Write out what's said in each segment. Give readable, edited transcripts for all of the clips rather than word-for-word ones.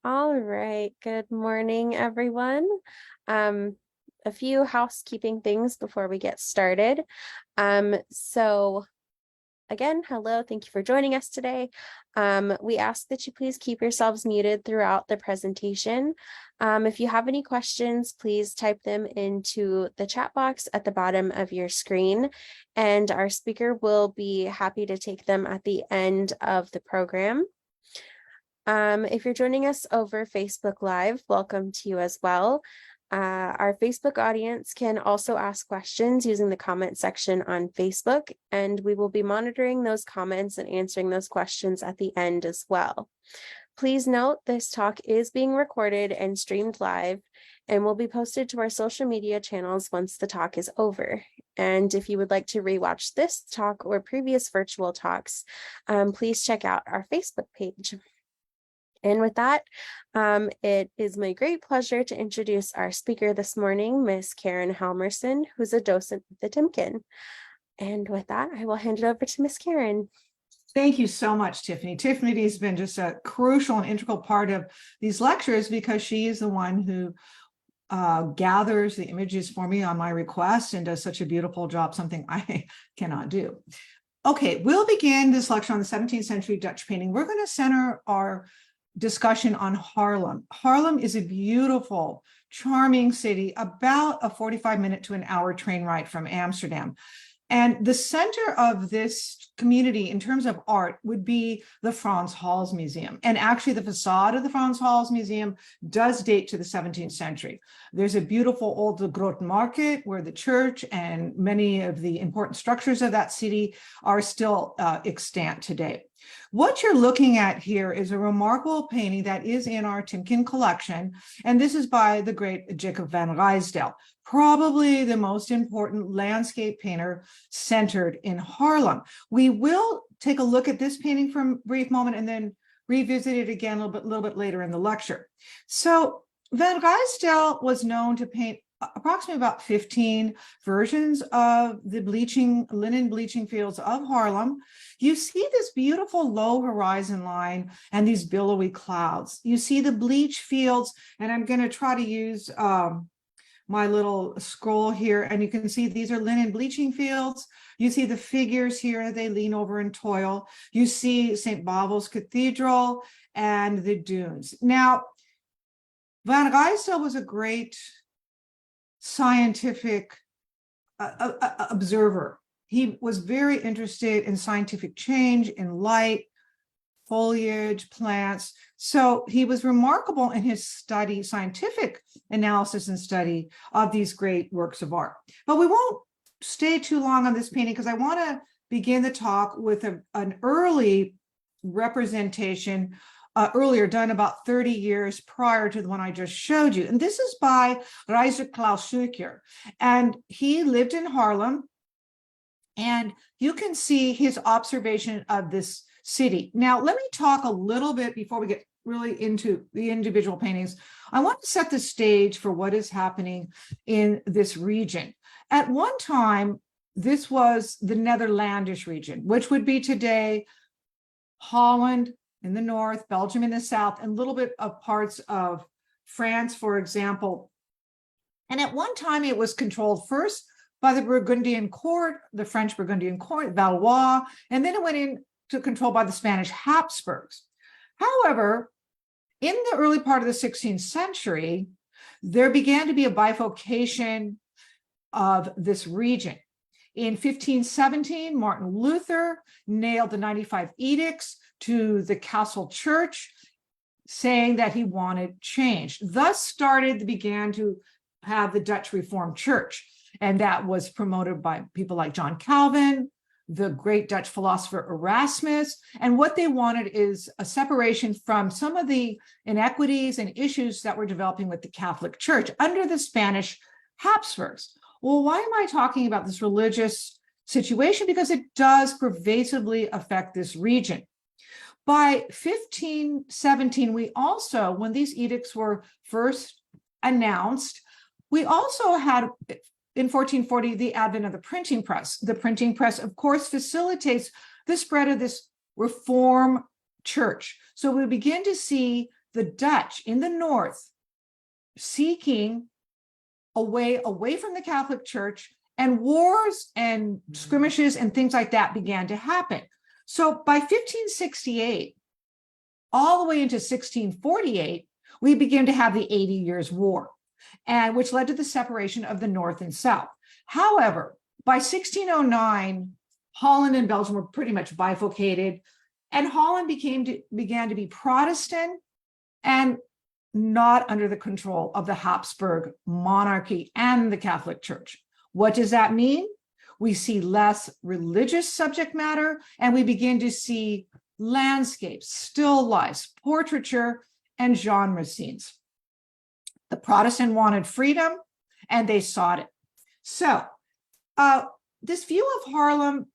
All right. Good morning, everyone. A few housekeeping things before we get started. So again, hello, thank you for joining us today. We ask that you please keep yourselves muted throughout the presentation. If you have any questions, please type them into the chat box at the bottom of your screen, and our speaker will be happy to take them at the end of the program. If you're joining us over Facebook Live, welcome to you as well. Our Facebook audience can also ask questions using the comment section on Facebook, and we will be monitoring those comments and answering those questions at the end as well. Please note this talk is being recorded and streamed live and will be posted to our social media channels once the talk is over. And if you would like to rewatch this talk or previous virtual talks, please check out our Facebook page. And with that, it is my great pleasure to introduce our speaker this morning, Ms. Karen Halmerson, who's a docent at the Timken. And with that, I will hand it over to Ms. Karen. Thank you so much, Tiffany. Tiffany has been just a crucial and integral part of these lectures because she is the one who gathers the images for me on my request and does such a beautiful job, something I cannot do. Okay, we'll begin this lecture on the 17th century Dutch painting. We're going to center our discussion on Haarlem. Haarlem is a beautiful, charming city, about a 45-minute to an hour train ride from Amsterdam. And the center of this community in terms of art would be the Frans Hals Museum. And actually the facade of the Frans Hals Museum does date to the 17th century. There's a beautiful old De Groot Market where the church and many of the important structures of that city are still extant today. What you're looking at here is a remarkable painting that is in our Timken collection, and this is by the great Jacob van Ruisdael, probably the most important landscape painter centered in Haarlem. We will take a look at this painting for a brief moment and then revisit it again a little bit later in the lecture. So Van Ruisdael was known to paint approximately about 15 versions of the linen bleaching fields of Haarlem. You see this beautiful low horizon line and these billowy clouds. You see the bleach fields, and I'm going to try to use my little scroll here, and you can see these are linen bleaching fields. You see the figures here, they lean over and toil. You see St. Bavo's Cathedral and the dunes. Now, Van Ruisdael was a great scientific observer. He was very interested in scientific change, in light, foliage, plants. So he was remarkable in his study, scientific analysis and study of these great works of art. But we won't stay too long on this painting because I want to begin the talk with an early representation earlier, done about 30 years prior to the one I just showed you. And this is by Pieter Claesz. And he lived in Haarlem. And you can see his observation of this city. Now, let me talk a little bit before we get really into the individual paintings. I want to set the stage for what is happening in this region. At one time, this was the Netherlandish region, which would be today Holland in the north, Belgium in the south, and a little bit of parts of France, for example. And at one time, it was controlled first by the Burgundian court, the French Burgundian court, Valois, and then it went into control by the Spanish Habsburgs. However, in the early part of the 16th century, there began to be a bifurcation of this region. In 1517, Martin Luther nailed the 95 edicts to the castle church, saying that he wanted change. Thus began to have the Dutch Reformed Church. And that was promoted by people like John Calvin, the great Dutch philosopher Erasmus. And what they wanted is a separation from some of the inequities and issues that were developing with the Catholic Church under the Spanish Habsburgs. Well, why am I talking about this religious situation? Because it does pervasively affect this region. By 1517, we also, when these edicts were first announced, we also had, in 1440, the advent of the printing press. The printing press, of course, facilitates the spread of this Reform church. So we begin to see the Dutch in the north seeking a way away from the Catholic Church, and wars and skirmishes and things like that began to happen. So by 1568, all the way into 1648, we begin to have the 80 Years' War, and which led to the separation of the North and South. However, by 1609, Holland and Belgium were pretty much bifurcated, and Holland began to be Protestant and not under the control of the Habsburg monarchy and the Catholic Church. What does that mean? We see less religious subject matter, and we begin to see landscapes, still lifes, portraiture, and genre scenes. The Protestant wanted freedom, and they sought it. So this view of Haarlem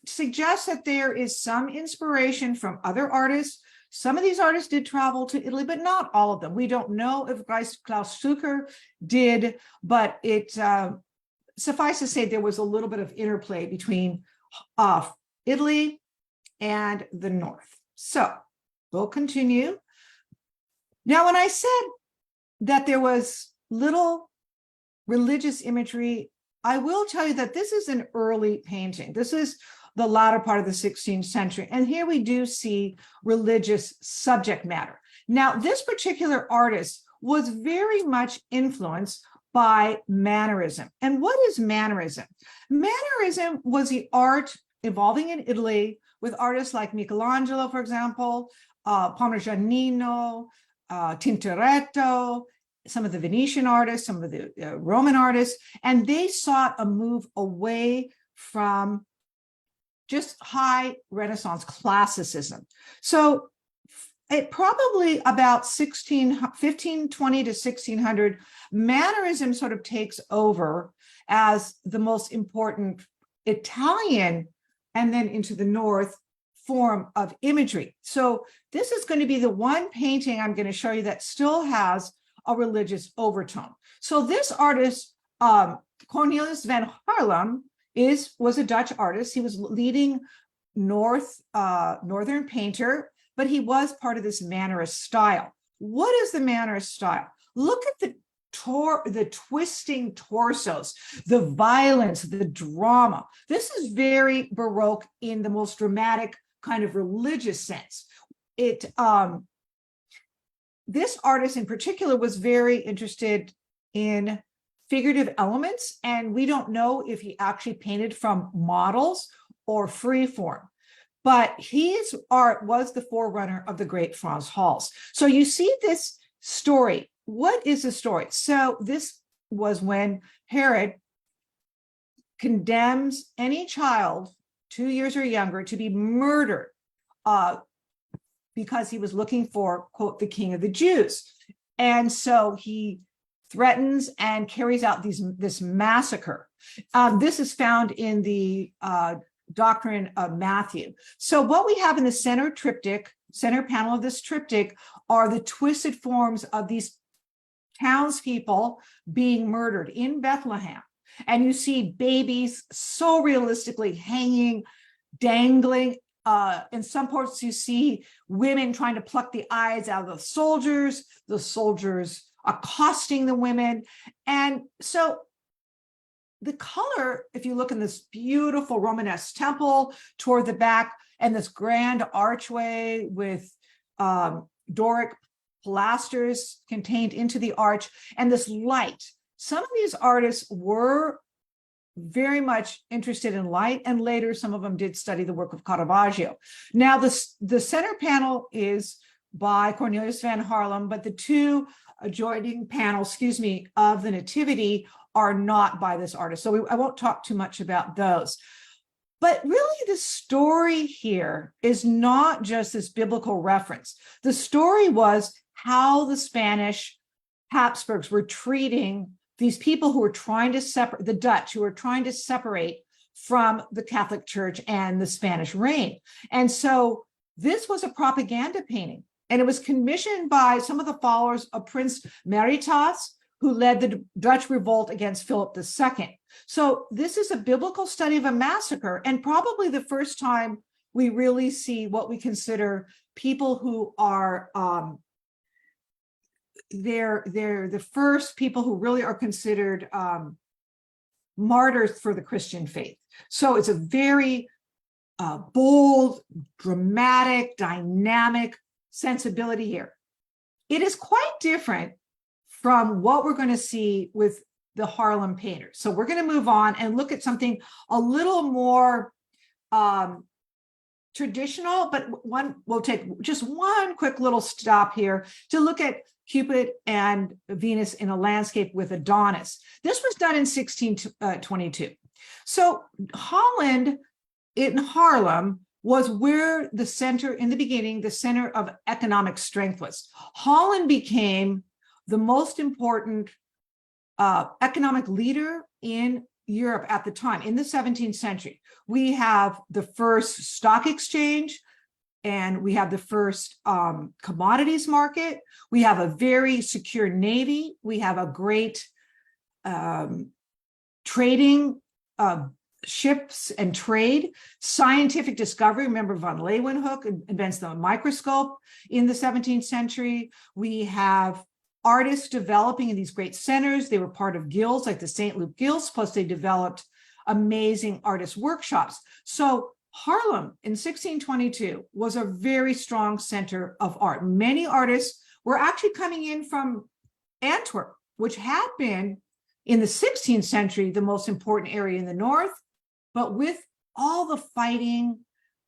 suggests that there is some inspiration from other artists. Some of these artists did travel to Italy, but not all of them. We don't know if Klaus Sucher did, but it suffice to say there was a little bit of interplay between Italy and the North. So we'll continue. Now, when I said that there was little religious imagery, I will tell you that this is an early painting. This is the latter part of the 16th century. And here we do see religious subject matter. Now, this particular artist was very much influenced by Mannerism. And what is Mannerism? Mannerism was the art evolving in Italy with artists like Michelangelo, for example, Parmigianino, Tintoretto, some of the Venetian artists, some of the Roman artists, and they sought a move away from just high Renaissance classicism. So it probably about 1520 to 1600, Mannerism sort of takes over as the most important Italian, and then into the North, form of imagery. So this is going to be the one painting I'm going to show you that still has a religious overtone. So this artist, Cornelis van Haarlem, was a Dutch artist. He was leading northern painter, but he was part of this Mannerist style. What is the Mannerist style? Look at the twisting torsos, the violence, the drama. This is very Baroque in the most dramatic kind of religious sense. This artist in particular was very interested in figurative elements, and we don't know if he actually painted from models or free form, but his art was the forerunner of the great Frans Hals. So you see this story. What is the story? So this was when Herod condemns any child 2 years or younger to be murdered because he was looking for, quote, the king of the Jews. And so he threatens and carries out this massacre. This is found in the Doctrine of Matthew. So what we have in the center panel of this triptych are the twisted forms of these townspeople being murdered in Bethlehem. And you see babies so realistically hanging, dangling. In some parts, you see women trying to pluck the eyes out of the soldiers accosting the women. And so the color, if you look in this beautiful Romanesque temple toward the back, and this grand archway with Doric pilasters contained into the arch, and this light. Some of these artists were very much interested in light, and later some of them did study the work of Caravaggio. Now, the center panel is by Cornelis van Haarlem, but the two adjoining panels, of the Nativity are not by this artist. So I won't talk too much about those. But really, the story here is not just this biblical reference. The story was how the Spanish Habsburgs were treating these people who were trying to separate, the Dutch, who were trying to separate from the Catholic Church and the Spanish reign. And so this was a propaganda painting, and it was commissioned by some of the followers of Prince Maurits, who led the Dutch revolt against Philip II. So this is a biblical study of a massacre, and probably the first time we really see what we consider people who are they're the first people who really are considered martyrs for the Christian faith. So it's a very bold, dramatic, dynamic sensibility here. It is quite different from what we're going to see with the Haarlem painters. So we're going to move on and look at something a little more traditional, but we'll take just one quick little stop here to look at Cupid and Venus in a landscape with Adonis. This was done in 1622. So Holland in Haarlem was where the center, in the beginning, the center of economic strength was. Holland became the most important economic leader in Europe at the time, in the 17th century. We have the first stock exchange, and we have the first commodities market. We have a very secure navy. We have a great trading ships and trade, scientific discovery. Remember, von Leeuwenhoek invents the microscope in the 17th century. We have artists developing in these great centers. They were part of guilds like the St. Luke Guilds, plus they developed amazing artist workshops. So Haarlem in 1622 was a very strong center of art. Many artists were actually coming in from Antwerp, which had been in the 16th century the most important area in the north. But with all the fighting,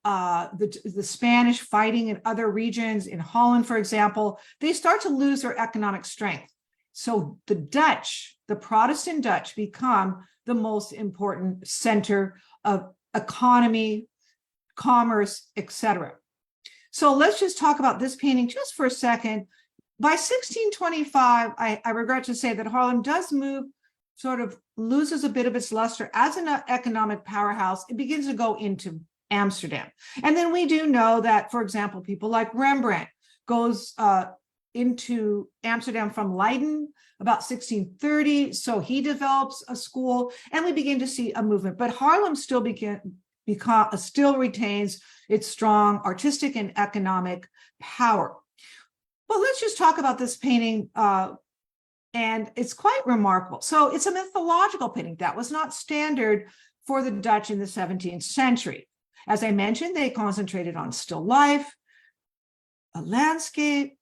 the Spanish fighting in other regions, in Holland, for example, they start to lose their economic strength. So the Dutch, the Protestant Dutch, become the most important center of economy, commerce, etc. So let's just talk about this painting just for a second. By 1625, I regret to say that Haarlem does move, sort of loses a bit of its luster as an economic powerhouse. It begins to go into Amsterdam. And then we do know that, for example, people like Rembrandt goes into Amsterdam from Leiden about 1630. So he develops a school, and we begin to see a movement. But Haarlem still still retains its strong artistic and economic power. But let's just talk about this painting, and it's quite remarkable. So it's a mythological painting that was not standard for the Dutch in the 17th century. As I mentioned, they concentrated on still life, a landscape,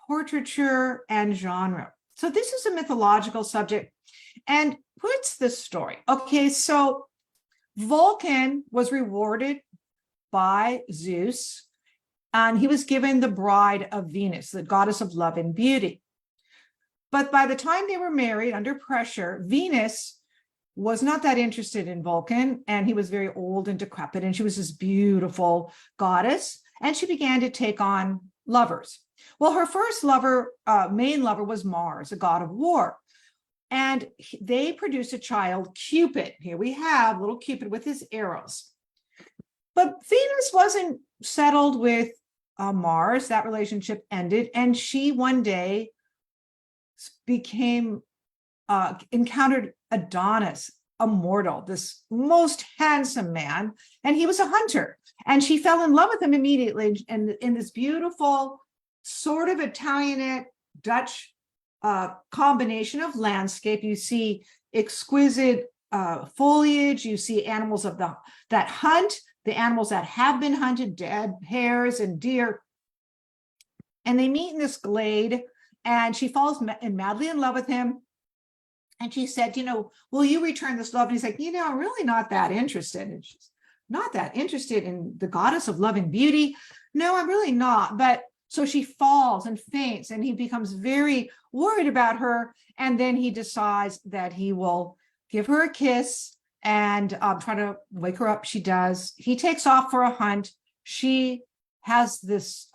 portraiture, and genre. So this is a mythological subject. And what's the story? Okay, so Vulcan was rewarded by Zeus, and he was given the bride of Venus, the goddess of love and beauty. But by the time they were married, under pressure, Venus was not that interested in Vulcan, and he was very old and decrepit, and she was this beautiful goddess, and she began to take on lovers. Well, her first lover, main lover, was Mars, a god of war. And they produced a child, Cupid. Here we have little Cupid with his arrows. But Venus wasn't settled with Mars. That relationship ended, and she one day encountered Adonis, a mortal, this most handsome man, and he was a hunter. And she fell in love with him immediately. And in this beautiful sort of Italianate Dutch combination of landscape, you see exquisite foliage, you see animals that hunt, the animals that have been hunted, dead hares and deer. And they meet in this glade, and she falls madly in love with him. And she said, will you return this love? And he's like, I'm really not that interested. And she's not that interested in the goddess of love and beauty. No, I'm really not. But so she falls and faints, and he becomes very worried about her. And then he decides that he will give her a kiss and try to wake her up. She does. He takes off for a hunt. She has this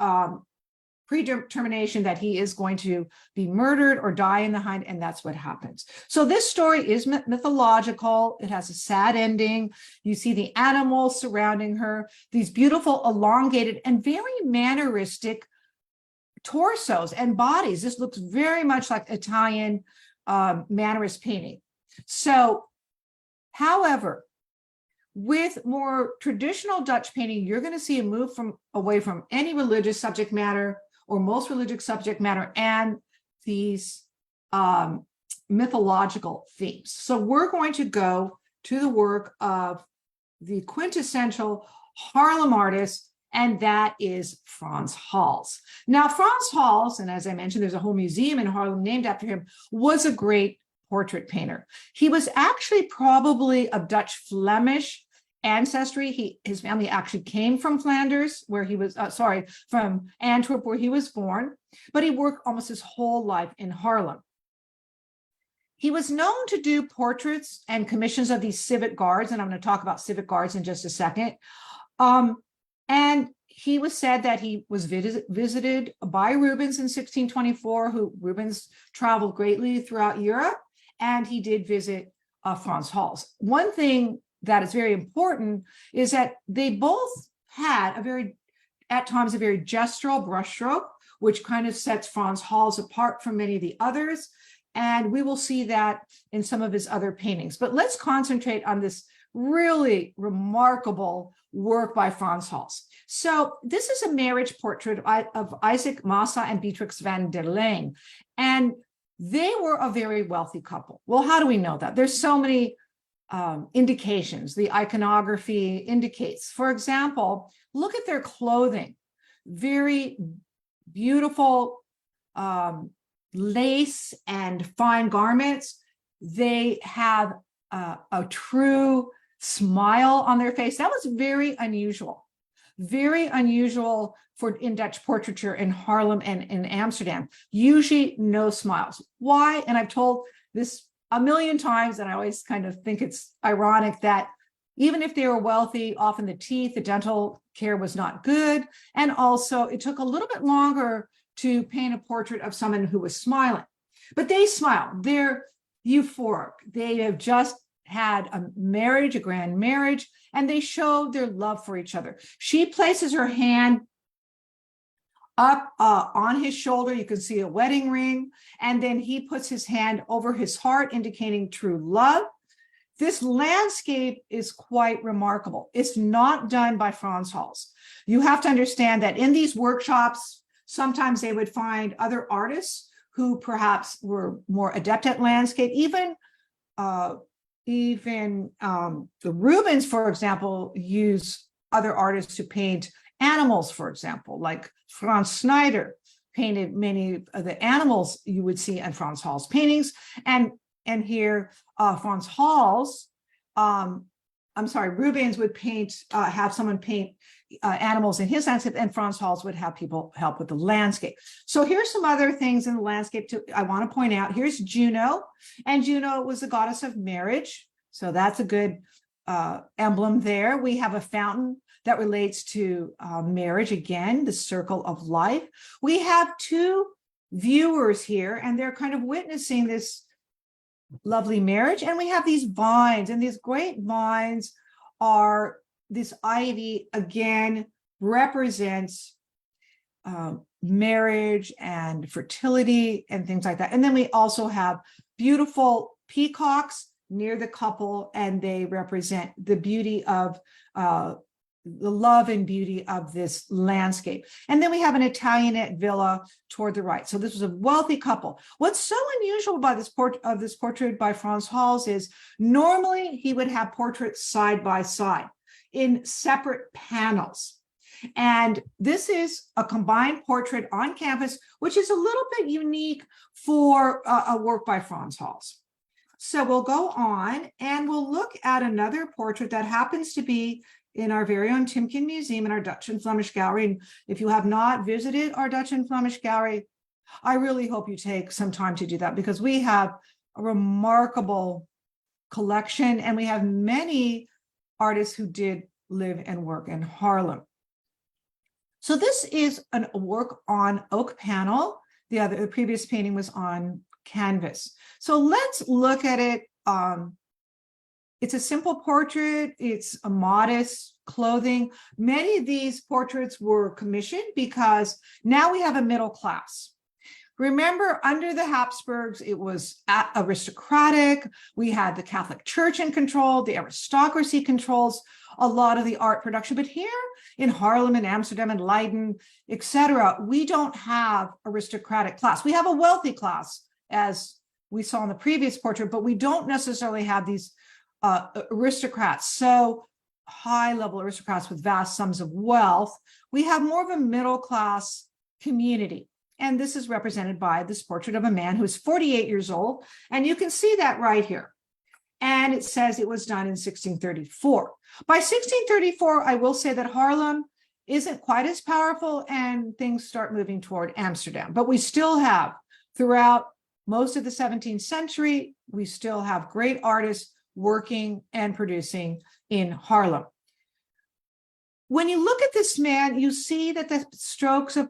predetermination that he is going to be murdered or die in the hunt, and that's what happens. So this story is mythological. It has a sad ending. You see the animals surrounding her, these beautiful, elongated, and very manneristic torsos and bodies. This looks very much like Italian mannerist painting. So, however, with more traditional Dutch painting, you're going to see a move away from any religious subject matter or most religious subject matter, and these mythological themes. So we're going to go to the work of the quintessential Haarlem artist, and that is Frans Hals. Now, Frans Hals, and as I mentioned, there's a whole museum in Haarlem named after him, was a great portrait painter. He was actually probably of Dutch Flemish ancestry. His family actually came from Flanders, where he was, from Antwerp, where he was born, but he worked almost his whole life in Haarlem. He was known to do portraits and commissions of these civic guards, and I'm going to talk about civic guards in just a second. And he was said that he was visited by Rubens in 1624, who Rubens traveled greatly throughout Europe, and he did visit Frans Hals. One thing that is very important is that they both had at times a very gestural brushstroke, which kind of sets Frans Hals apart from many of the others. And we will see that in some of his other paintings. But let's concentrate on this really remarkable work by Frans Hals. So this is a marriage portrait of Isaac Massa and Beatrix van der Leen. And they were a very wealthy couple. Well, how do we know that? There's so many indications. The iconography indicates. For example, look at their clothing. Very beautiful lace and fine garments. They have a true smile on their face. That was very unusual in Dutch portraiture in Haarlem and in Amsterdam. Usually no smiles. Why? And I've told this a million times, and I always kind of think it's ironic that even if they were wealthy, often the dental care was not good. And also it took a little bit longer to paint a portrait of someone who was smiling. But they smile. They're euphoric. They have just had a grand marriage, and they show their love for each other. She places her hand up on his shoulder. You can see a wedding ring. And then he puts his hand over his heart, indicating true love. This landscape is quite remarkable. It's not done by Frans Hals. You have to understand that in these workshops, sometimes they would find other artists who perhaps were more adept at landscape. Even the Rubens, for example, use other artists to paint animals, for example, like Frans Snyder painted many of the animals you would see in Frans Hals paintings. And here Frans Hals, Rubens would have someone paint animals in his landscape, and Frans Hals would have people help with the landscape. So here's some other things in the landscape I want to point out. Here's Juno, and Juno was the goddess of marriage. So that's a good emblem there. We have a fountain that relates to marriage, again, the circle of life. We have two viewers here, and they're kind of witnessing this lovely marriage. And we have these vines, and these great vines are, this ivy again represents marriage and fertility and things like that. And then we also have beautiful peacocks near the couple, and they represent the beauty of the love and beauty of this landscape. And then we have an Italianate villa toward the right. So this was a wealthy couple. What's so unusual about this portrait by Frans Hals is normally he would have portraits side by side in separate panels. And this is a combined portrait on canvas, which is a little bit unique for a work by Frans Hals. So we'll go on and we'll look at another portrait that happens to be in our very own Timken Museum in our Dutch and Flemish Gallery. And if you have not visited our Dutch and Flemish Gallery, I really hope you take some time to do that, because we have a remarkable collection, and we have many artists who did live and work in Haarlem. So this is a work on oak panel. The previous painting was on canvas. So let's look at it. It's a simple portrait. It's a modest clothing. Many of these portraits were commissioned because now we have a middle class. Remember, under the Habsburgs, it was aristocratic. We had the Catholic Church in control. The aristocracy controls a lot of the art production. But here in Haarlem and Amsterdam and Leiden, etc., we don't have aristocratic class. We have a wealthy class, as we saw in the previous portrait, but we don't necessarily have these aristocrats, so high-level aristocrats with vast sums of wealth. We have more of a middle-class community. And this is represented by this portrait of a man who's 48 years old. And you can see that right here. And it says it was done in 1634. By 1634, I will say that Haarlem isn't quite as powerful and things start moving toward Amsterdam. But we still have, throughout most of the 17th century, we still have great artists working and producing in Haarlem. When you look at this man, you see that the strokes of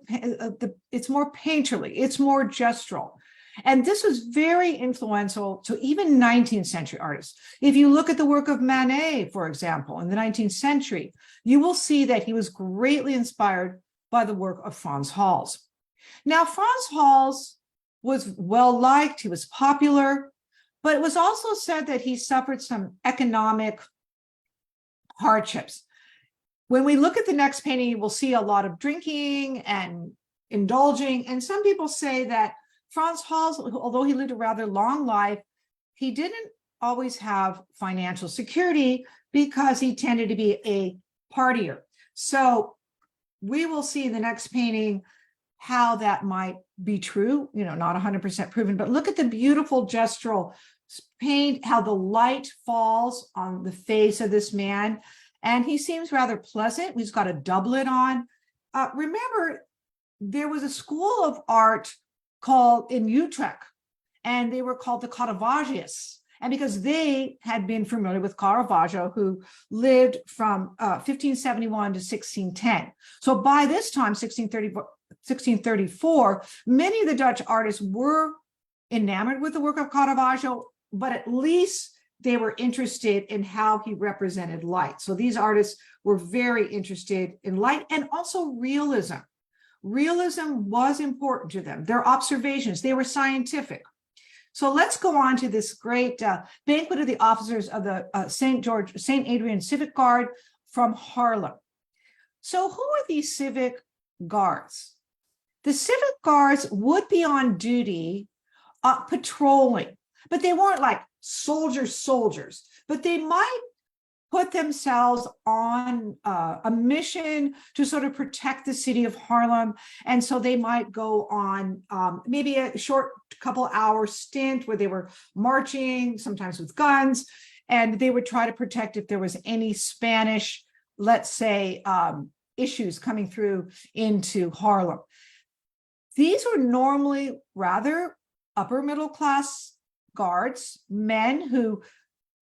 it's more painterly, it's more gestural. And this was very influential to even 19th century artists. If you look at the work of Manet, for example, in the 19th century, you will see that he was greatly inspired by the work of Frans Hals. Now, Frans Hals was well-liked, he was popular, but it was also said that he suffered some economic hardships. When we look at the next painting, you will see a lot of drinking and indulging. And some people say that Frans Hals, although he lived a rather long life, he didn't always have financial security because he tended to be a partier. So we will see in the next painting how that might be true, not 100% proven, but look at the beautiful gestural paint, how the light falls on the face of this man. And he seems rather pleasant. He's got a doublet on. Remember, there was a school of art called in Utrecht, and they were called the Caravaggioists. And because they had been familiar with Caravaggio, who lived from 1571 to 1610. So by this time, 1634, many of the Dutch artists were enamored with the work of Caravaggio, but at least they were interested in how he represented light. So these artists were very interested in light and also realism. Realism was important to them. Their observations, they were scientific. So let's go on to this great banquet of the officers of the St. Adrian Civic Guard from Haarlem. So who are these civic guards? The civic guards would be on duty patrolling, but they weren't like soldiers, but they might put themselves on a mission to sort of protect the city of Haarlem. And so they might go on maybe a short couple-hour stint where they were marching, sometimes with guns, and they would try to protect if there was any Spanish, let's say, issues coming through into Haarlem. These were normally rather upper middle class guards, men who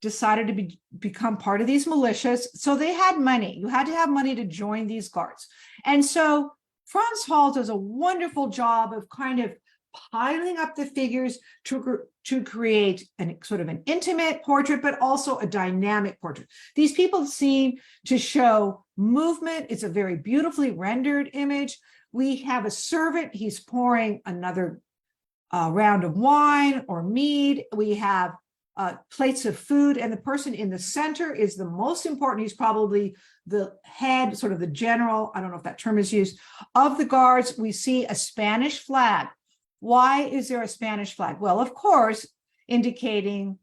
decided to become part of these militias. So they had money. You had to have money to join these guards. And so Frans Hals does a wonderful job of kind of piling up the figures to create an sort of an intimate portrait, but also a dynamic portrait. These people seem to show movement. It's a very beautifully rendered image. We have a servant. He's pouring another round of wine or mead. We have plates of food, and the person in the center is the most important. He's probably the head, sort of the general, I don't know if that term is used, of the guards. We see a Spanish flag. Why is there a Spanish flag? Well, of course, indicating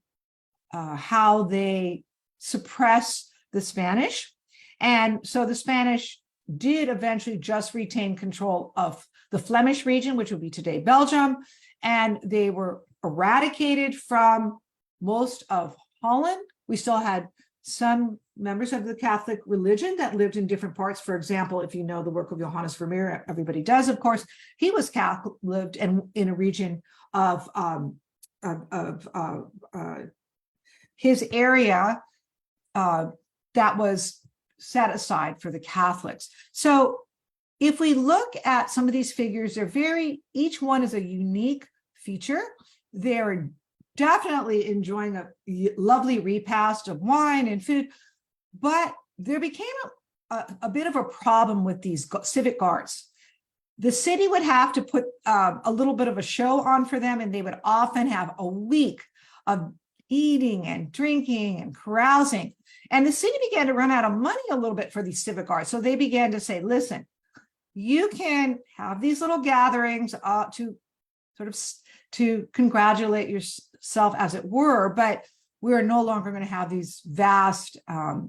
how they suppress the Spanish. And so the Spanish did eventually just retain control of the Flemish region, which would be today Belgium, and they were eradicated from most of Holland. We still had some members of the Catholic religion that lived in different parts. For example, if you know the work of Johannes Vermeer, everybody does, of course, he was Catholic, lived in a region of his area that was set aside for the Catholics. So if we look at some of these figures, each one is a unique feature. They're definitely enjoying a lovely repast of wine and food, but there became a bit of a problem with these civic guards. The city would have to put a little bit of a show on for them, and they would often have a week of eating and drinking and carousing. And the city began to run out of money a little bit for these civic arts. So they began to say, listen, you can have these little gatherings to sort of to congratulate yourself, as it were, but we're no longer going to have these vast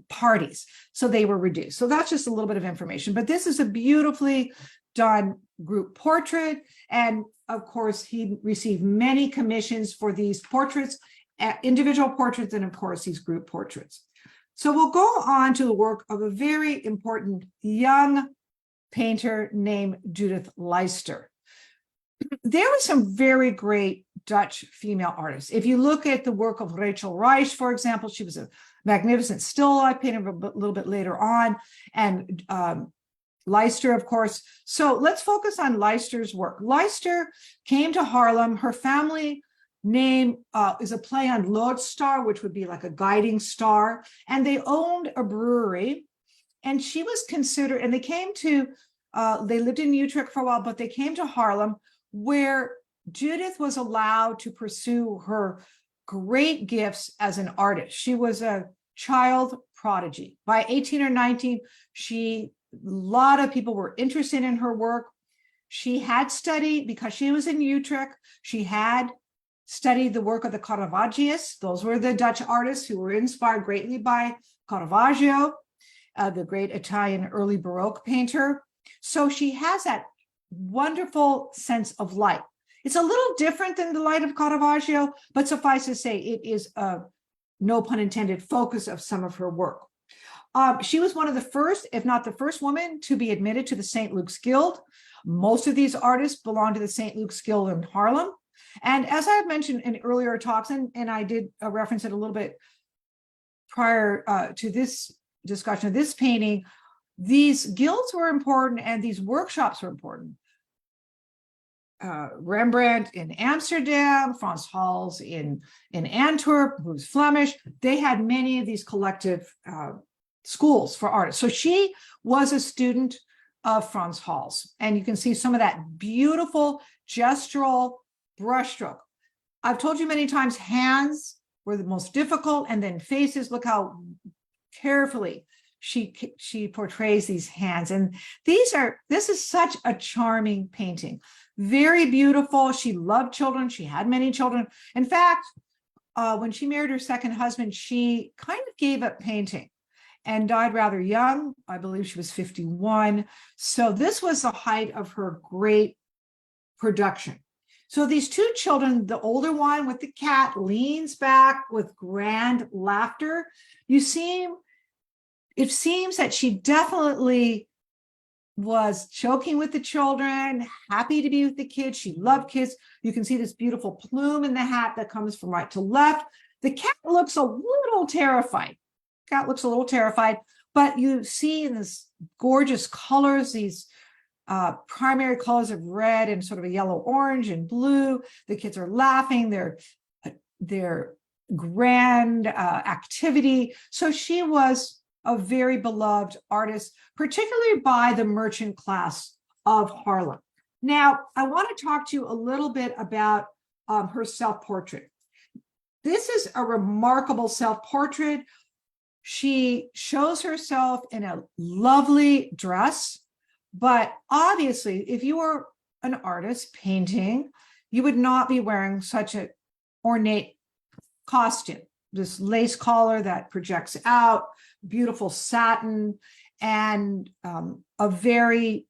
parties. So they were reduced. So that's just a little bit of information. But this is a beautifully done group portrait. And of course, he received many commissions for these portraits, individual portraits, and of course, these group portraits. So we'll go on to the work of a very important young painter named Judith Leyster. There were some very great Dutch female artists. If you look at the work of Rachel Reich, for example, she was a magnificent still life painter a little bit later on, and Leyster, of course. So let's focus on Leyster's work. Leyster came to Haarlem. Her family name is a play on Lodestar, which would be like a guiding star, and they owned a brewery. And she was considered, and they came to, they lived in Utrecht for a while, but they came to Haarlem, where Judith was allowed to pursue her great gifts as an artist. She was a child prodigy. By 18 or 19, a lot of people were interested in her work. She had studied, because she was in Utrecht, she had studied the work of the Caravaggioists. Those were the Dutch artists who were inspired greatly by Caravaggio, the great Italian early Baroque painter. So she has that wonderful sense of light. It's a little different than the light of Caravaggio, but suffice to say, it is a, no pun intended, focus of some of her work. She was one of the first, if not the first woman, to be admitted to the St. Luke's Guild. Most of these artists belong to the St. Luke's Guild in Haarlem. And as I've mentioned in earlier talks, and I did reference it a little bit prior to this discussion of this painting, these guilds were important and these workshops were important. Rembrandt in Amsterdam, Frans Hals in Antwerp, who's Flemish, they had many of these collective schools for artists. So she was a student of Frans Hals, and you can see some of that beautiful gestural brushstroke. I've told you many times, hands were the most difficult, and then faces. Look how carefully she portrays these hands. And this is such a charming painting. Very beautiful. She loved children. She had many children. In fact, when she married her second husband, she kind of gave up painting and died rather young. I believe she was 51. So this was the height of her great production. So these two children, the older one with the cat leans back with grand laughter. It seems that she definitely was joking with the children, happy to be with the kids. She loved kids. You can see this beautiful plume in the hat that comes from right to left. The cat looks a little terrified. But you see in this gorgeous colors, these primary colors of red and sort of a yellow, orange, and blue. The kids are laughing. They're grand activity. So she was a very beloved artist, particularly by the merchant class of Haarlem. Now, I want to talk to you a little bit about her self-portrait. This is a remarkable self-portrait. She shows herself in a lovely dress, but obviously, if you were an artist painting, you would not be wearing such an ornate costume. This lace collar that projects out, beautiful satin, and a very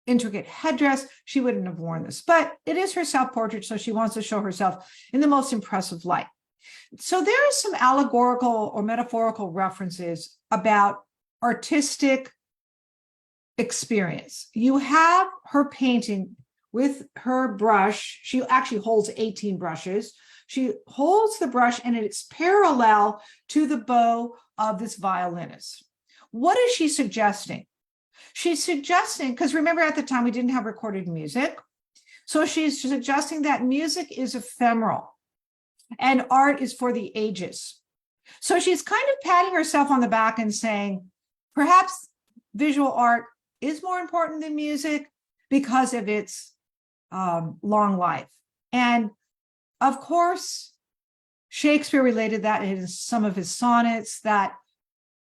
intricate headdress. She wouldn't have worn this, but it is her self-portrait, so she wants to show herself in the most impressive light. So there are some allegorical or metaphorical references about artistic experience. You have her painting with her brush. She actually holds 18 brushes. She holds the brush and it's parallel to the bow of this violinist. What is she suggesting? She's suggesting, because remember at the time we didn't have recorded music. So she's suggesting that music is ephemeral and art is for the ages. So she's kind of patting herself on the back and saying, perhaps visual art is more important than music because of its long life. And of course, Shakespeare related that in some of his sonnets, that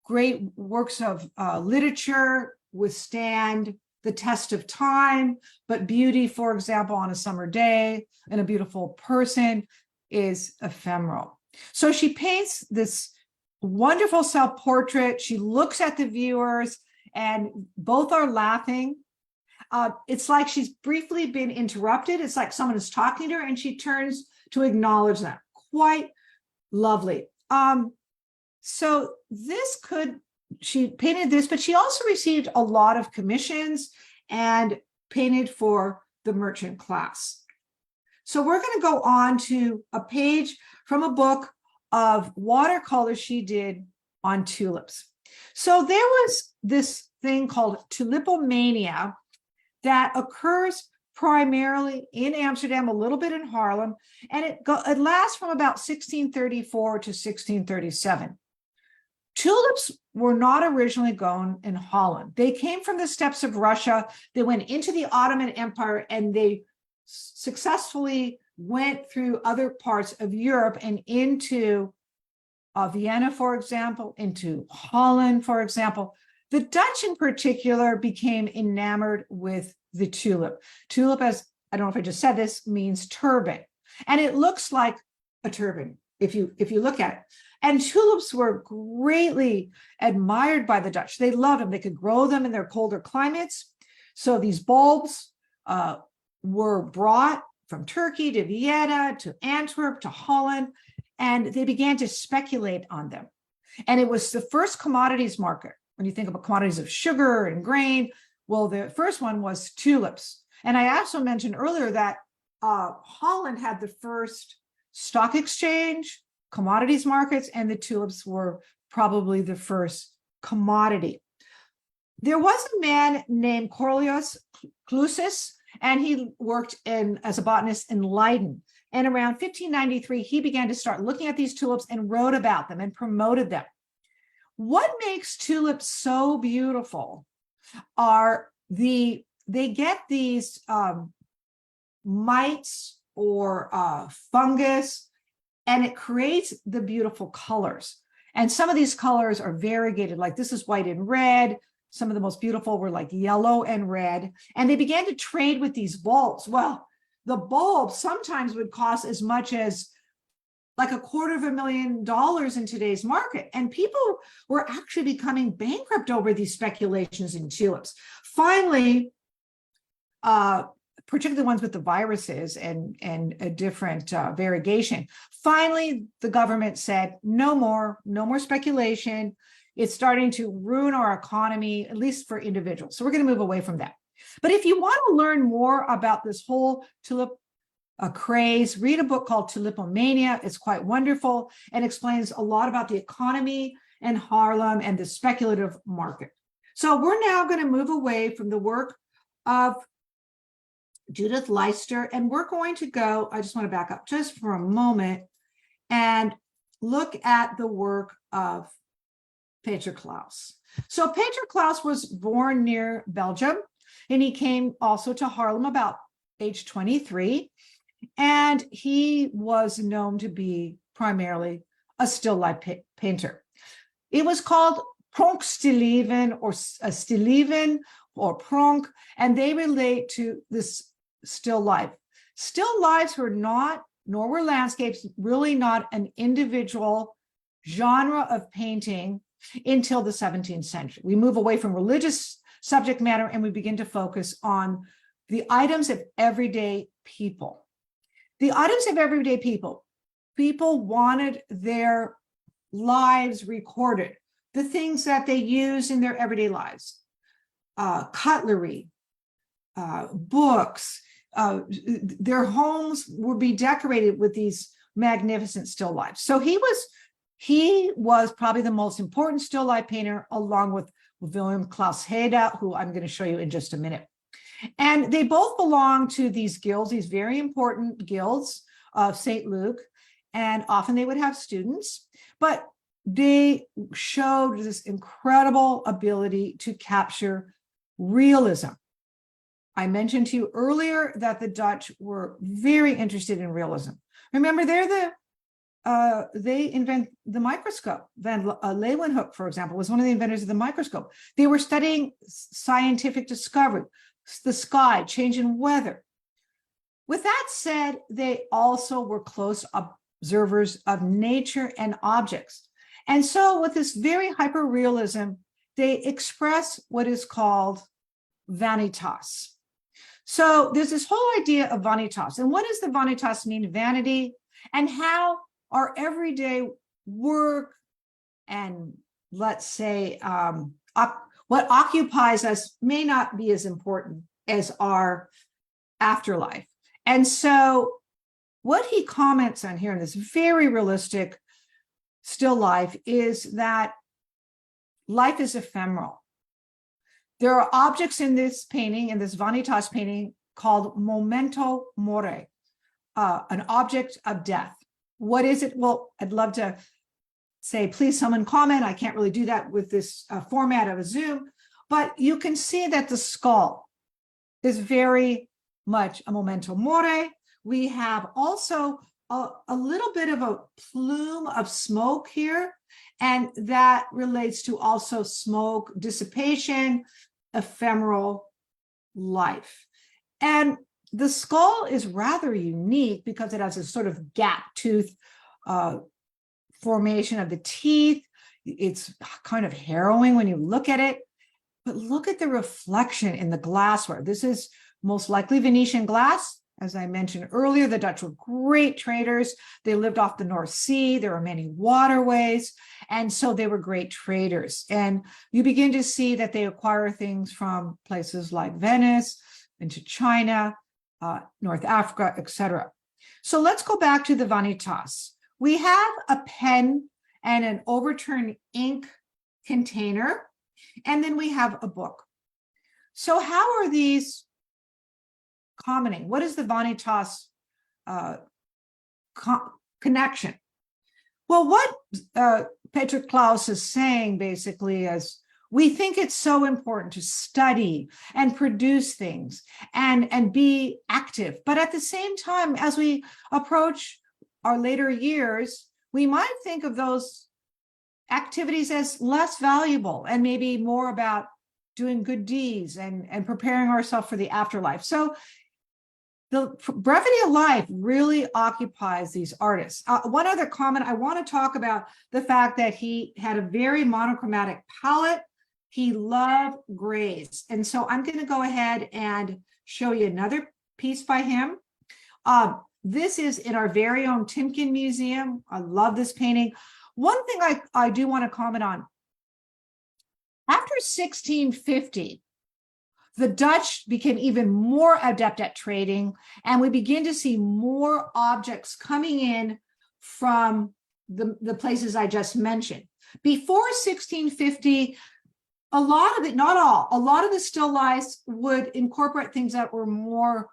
great works of literature withstand the test of time, but beauty, for example, on a summer day and a beautiful person is ephemeral. So she paints this wonderful self-portrait. She looks at the viewers and both are laughing. It's like she's briefly been interrupted. It's like someone is talking to her and she turns to acknowledge them. Quite lovely. So she painted this, but she also received a lot of commissions and painted for the merchant class. So we're going to go on to a page from a book of watercolors she did on tulips. So there was this thing called tulipomania that occurs primarily in Amsterdam, a little bit in Haarlem, and it lasts from about 1634 to 1637. Tulips were not originally grown in Holland. They came from the steppes of Russia. They went into the Ottoman Empire and they successfully went through other parts of Europe and into Vienna, for example, into Holland, for example. The Dutch in particular became enamored with the tulip. Tulip, as I don't know if I just said this, means turban. And it looks like a turban if you look at it. And tulips were greatly admired by the Dutch. They loved them. They could grow them in their colder climates. So these bulbs were brought from Turkey to Vienna to Antwerp to Holland, and they began to speculate on them. And it was the first commodities market. When you think about commodities of sugar and grain, well, the first one was tulips. And I also mentioned earlier that Holland had the first stock exchange, commodities markets, and the tulips were probably the first commodity. There was a man named Pieter Claesz, and he worked as a botanist in Leiden. And around 1593, he began to start looking at these tulips and wrote about them and promoted them. What makes tulips so beautiful are they get these mites or fungus, and it creates the beautiful colors. And some of these colors are variegated, like this is white and red. Some of the most beautiful were like yellow and red. And they began to trade with these bulbs. Well, the bulbs sometimes would cost as much as like $250,000 in today's market. And people were actually becoming bankrupt over these speculations in tulips. Finally, particularly the ones with the viruses and a different variegation. Finally, the government said, no more speculation. It's starting to ruin our economy, at least for individuals. So we're going to move away from that. But if you want to learn more about this whole tulip craze, read a book called Tulipomania. It's quite wonderful and explains a lot about the economy and Haarlem and the speculative market. So we're now going to move away from the work of Judith Leyster, and we're going to go, I just want to back up just for a moment and look at the work of Pieter Claesz. So Pieter Claesz was born near Belgium, and he came also to Haarlem about age 23, and he was known to be primarily a still life painter. It was called pronkstilleven or stilleven or pronk, and they relate to this still life. Still lifes were not, nor were landscapes, really not an individual genre of painting until the 17th century. We move away from religious subject matter and we begin to focus on the items of everyday people. The items of everyday people. People wanted their lives recorded, the things that they use in their everyday lives, cutlery, books, their homes would be decorated with these magnificent still lifes. So he was probably the most important still life painter, along with Willem Claes Heda, who I'm going to show you in just a minute. And they both belong to these guilds, these very important guilds of St. Luke, and often they would have students, but they showed this incredible ability to capture realism. I mentioned to you earlier that the Dutch were very interested in realism. Remember, they're they invent the microscope. Van Leeuwenhoek, for example, was one of the inventors of the microscope. They were studying scientific discovery, the sky, change in weather. With that said, they also were close observers of nature and objects. And so with this very hyperrealism, they express what is called vanitas. So there's this whole idea of vanitas. And what does the vanitas mean? Vanity, and how our everyday work and, let's say, what occupies us may not be as important as our afterlife. And so what he comments on here in this very realistic still life is that life is ephemeral. There are objects in this painting, in this vanitas painting, called memento mori, an object of death. What is it? Well, I'd love to say, please someone comment. I can't really do that with this format of a Zoom, but you can see that the skull is very much a memento mori. We have also a little bit of a plume of smoke here, and that relates to also smoke, dissipation, ephemeral life. And the skull is rather unique because it has a sort of gap tooth formation of the teeth. It's kind of harrowing when you look at it, but look at the reflection in the glassware. This is most likely Venetian glass. As I mentioned earlier, the Dutch were great traders. They lived off the North Sea. There were many waterways. And so they were great traders. And you begin to see that they acquire things from places like Venice, into China, North Africa, etc. So let's go back to the vanitas. We have a pen and an overturned ink container, and then we have a book. So how are these commenting? What is the vanitas connection? Well, what Pieter Claesz is saying basically is, we think it's so important to study and produce things and be active. But at the same time, as we approach our later years, we might think of those activities as less valuable and maybe more about doing good deeds and preparing ourselves for the afterlife. So the brevity of life really occupies these artists. One other comment, I want to talk about the fact that he had a very monochromatic palette. He loved grays. And so I'm going to go ahead and show you another piece by him. This is in our very own Timken Museum. I love this painting. One thing I do want to comment on. After 1650, the Dutch became even more adept at trading, and we begin to see more objects coming in from the places I just mentioned. Before 1650, a lot of it, not all, a lot of the still lifes would incorporate things that were more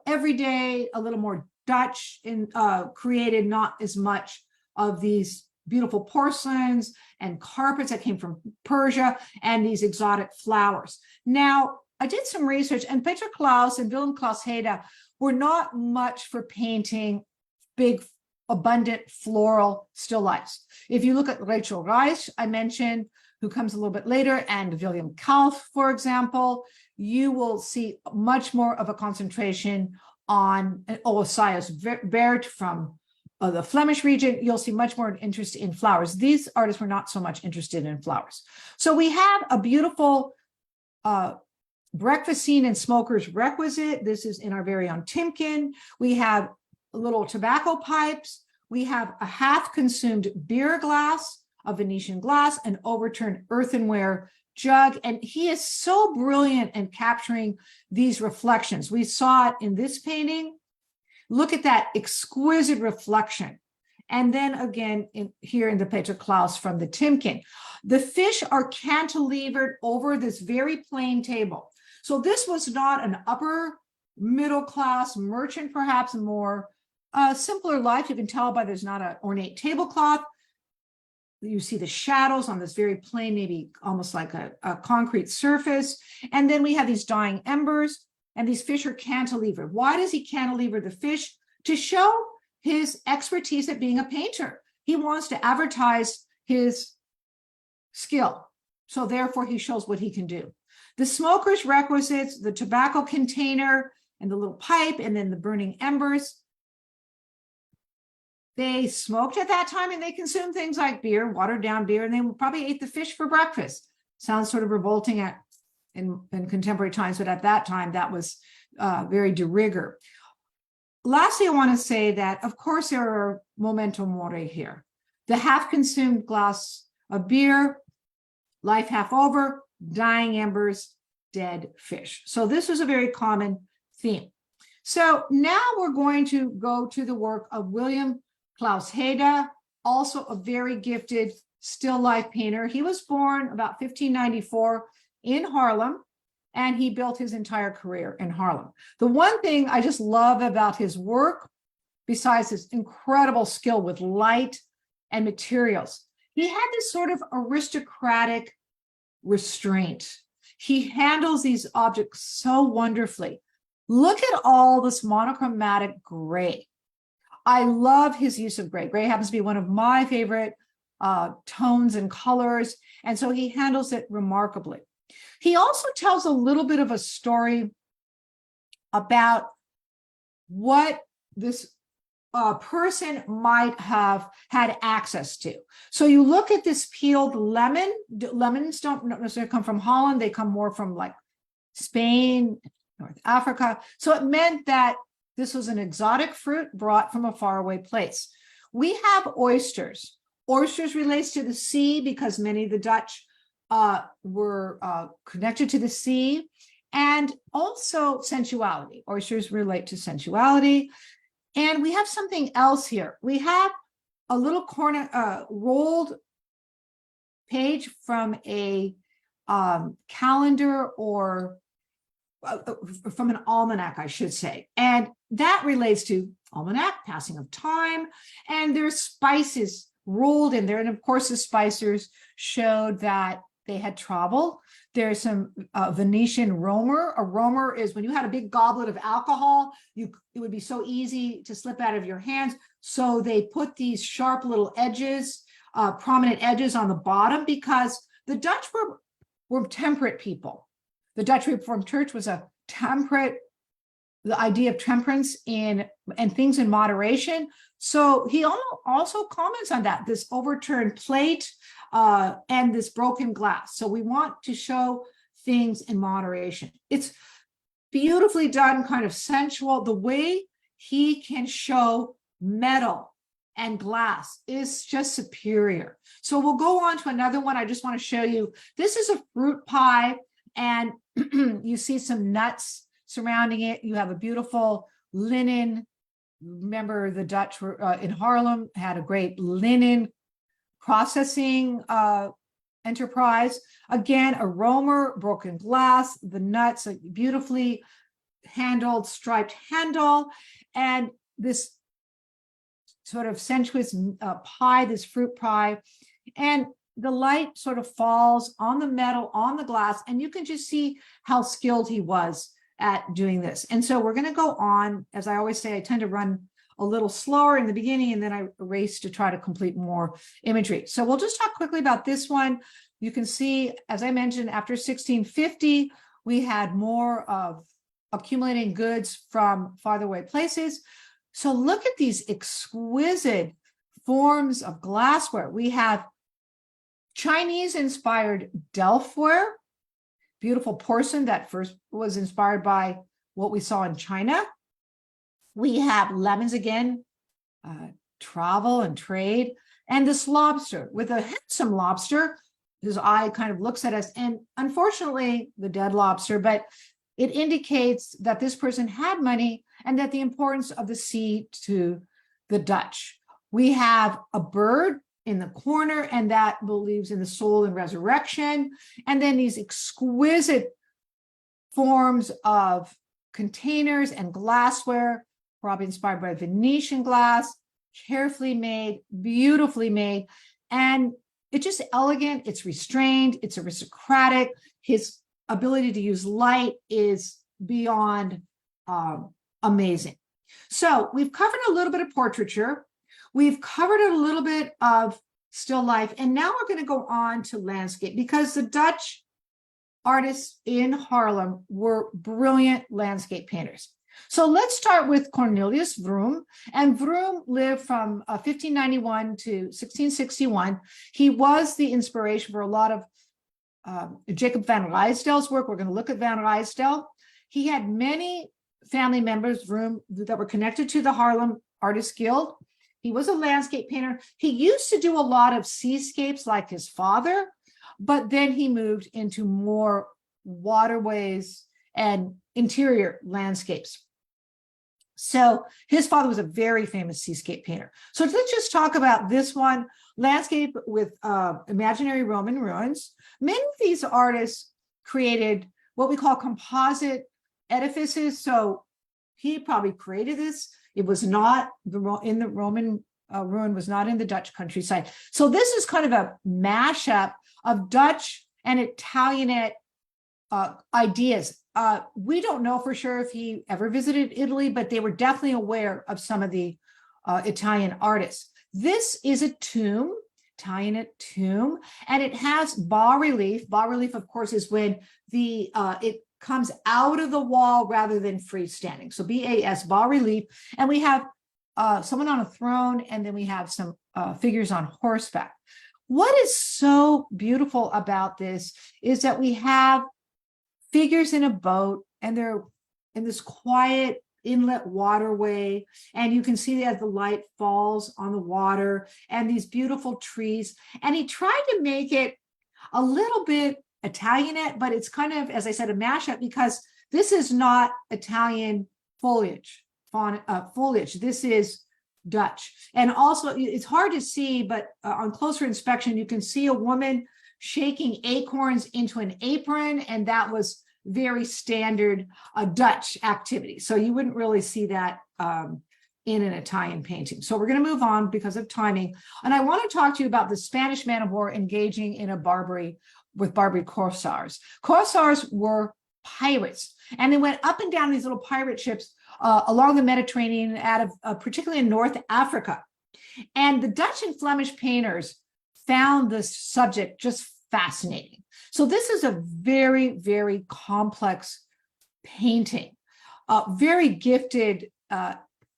everyday, a little more Dutch, and created not as much of these beautiful porcelains and carpets that came from Persia and these exotic flowers. Now, I did some research, and Pieter Claesz and Willem Claesz were not much for painting big, abundant floral still lifes. If you look at Rachel Reis, I mentioned, who comes a little bit later, and William Kalf, for example, you will see much more of a concentration on Osias Bert from the Flemish region. You'll see much more interest in flowers. These artists were not so much interested in flowers. So we have a beautiful breakfast scene in Smoker's Requisite. This is in our very own Timken. We have little tobacco pipes. We have a half-consumed beer glass, a Venetian glass, an overturned earthenware jug. And he is so brilliant in capturing these reflections. We saw it in this painting. Look at that exquisite reflection. And then again, here in the Pieter Claesz from the Timken. The fish are cantilevered over this very plain table. So this was not an upper middle class merchant, perhaps more simpler life. You can tell by there's not an ornate tablecloth. You see the shadows on this very plain, maybe almost like a concrete surface. And then we have these dying embers, and these fish are cantilevered. Why does he cantilever the fish? To show his expertise at being a painter. He wants to advertise his skill. So therefore, he shows what he can do. The smoker's requisites, the tobacco container, and the little pipe, and then the burning embers. They smoked at that time, and they consumed things like beer, watered down beer, and they probably ate the fish for breakfast. Sounds sort of revolting in contemporary times, but at that time, that was very de rigueur. Lastly, I want to say that, of course, there are memento mori here. The half-consumed glass of beer, life half over, dying embers, dead fish. So this was a very common theme. So now we're going to go to the work of William Claesz Heda, also a very gifted still life painter. He was born about 1594 in Haarlem, and he built his entire career in Haarlem. The one thing I just love about his work, besides his incredible skill with light and materials, he had this sort of aristocratic restraint. He handles these objects so wonderfully. Look at all this monochromatic gray. I love his use of gray. Gray happens to be one of my favorite tones and colors, and so he handles it remarkably. He also tells a little bit of a story about what this person might have had access to. So you look at this peeled lemon. Lemons don't necessarily come from Holland. They come more from like Spain, North Africa. So it meant that this was an exotic fruit brought from a faraway place. We have oysters. Oysters relates to the sea because many of the Dutch were connected to the sea, and also sensuality. Oysters relate to sensuality. And we have something else here. We have a little corner rolled page from a calendar, or from an almanac, I should say. And that relates to almanac, passing of time, and there's spices rolled in there. And of course, the spicers showed that they had traveled. There's some Venetian romer. A romer is when you had a big goblet of alcohol, it would be so easy to slip out of your hands. So they put these sharp little edges, prominent edges on the bottom, because the Dutch were temperate people. The Dutch Reformed Church was a temperate, the idea of temperance and things in moderation. So he also comments on that, this overturned plate and this broken glass. So we want to show things in moderation. It's beautifully done, kind of sensual. The way he can show metal and glass is just superior. So we'll go on to another one. I just want to show you, this is a fruit pie, and you see some nuts surrounding it. You have a beautiful linen. Remember, the Dutch were in Haarlem, had a great linen processing enterprise. Again, a romer, broken glass, the nuts, a beautifully handled striped handle, and this sort of sensuous pie, this fruit pie. And the light sort of falls on the metal, on the glass, and you can just see how skilled he was at doing this. And so we're going to go on. As I always say, I tend to run a little slower in the beginning, and then I race to try to complete more imagery. So we'll just talk quickly about this one. You can see, as I mentioned, after 1650, we had more of accumulating goods from farther away places. So look at these exquisite forms of glassware. We have Chinese-inspired Delftware, beautiful porcelain that first was inspired by what we saw in China. We have lemons again, travel and trade, and this lobster with a handsome lobster. His eye kind of looks at us, and unfortunately, the dead lobster, but it indicates that this person had money and that the importance of the sea to the Dutch. We have a bird in the corner, and that believes in the soul and resurrection. And then these exquisite forms of containers and glassware, probably inspired by Venetian glass, carefully made, beautifully made. And it's just elegant, it's restrained, it's aristocratic. His ability to use light is beyond amazing. So we've covered a little bit of portraiture. We've covered a little bit of still life. And now we're going to go on to landscape, because the Dutch artists in Haarlem were brilliant landscape painters. So let's start with Cornelius Vroom. And Vroom lived from 1591 to 1661. He was the inspiration for a lot of Jacob van Ruisdael's work. We're going to look at Van Ruisdael. He had many family members, Vroom, that were connected to the Haarlem Artists Guild. He was a landscape painter. He used to do a lot of seascapes like his father, but then he moved into more waterways and interior landscapes. So his father was a very famous seascape painter. So let's just talk about this one, landscape with imaginary Roman ruins. Many of these artists created what we call composite edifices. So he probably created this. It was not in the Roman ruin, was not in the Dutch countryside. So this is kind of a mashup of Dutch and Italianate ideas. We don't know for sure if he ever visited Italy, but they were definitely aware of some of the Italian artists. This is a tomb, Italianate tomb, and it has bas relief. Bas relief, of course, is when it comes out of the wall rather than freestanding. So BAS, bas relief. And we have someone on a throne, and then we have some figures on horseback. What is so beautiful about this is that we have figures in a boat, and they're in this quiet inlet waterway, and you can see as the light falls on the water and these beautiful trees. And he tried to make it a little bit Italianate, but it's kind of, as I said, a mashup, because this is not Italian foliage. This is Dutch. And also, it's hard to see, but on closer inspection, you can see a woman shaking acorns into an apron, and that was very standard Dutch activity. So you wouldn't really see that in an Italian painting. So we're going to move on because of timing. And I want to talk to you about the Spanish man of war engaging in a Barbary corsairs. Corsairs were pirates, and they went up and down these little pirate ships along the Mediterranean, out of particularly in North Africa. And the Dutch and Flemish painters found this subject just fascinating. So this is a very, very complex painting. Very gifted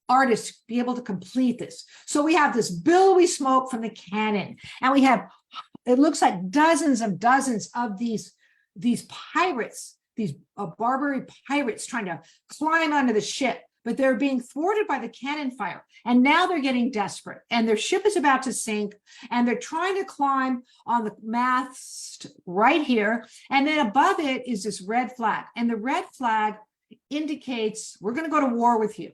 artists be able to complete this. So we have this billowy smoke from the cannon, and we have, it looks like dozens of these pirates, these Barbary pirates trying to climb onto the ship, but they're being thwarted by the cannon fire. And now they're getting desperate, and their ship is about to sink, and they're trying to climb on the mast right here. And then above it is this red flag. And the red flag indicates, we're going to go to war with you,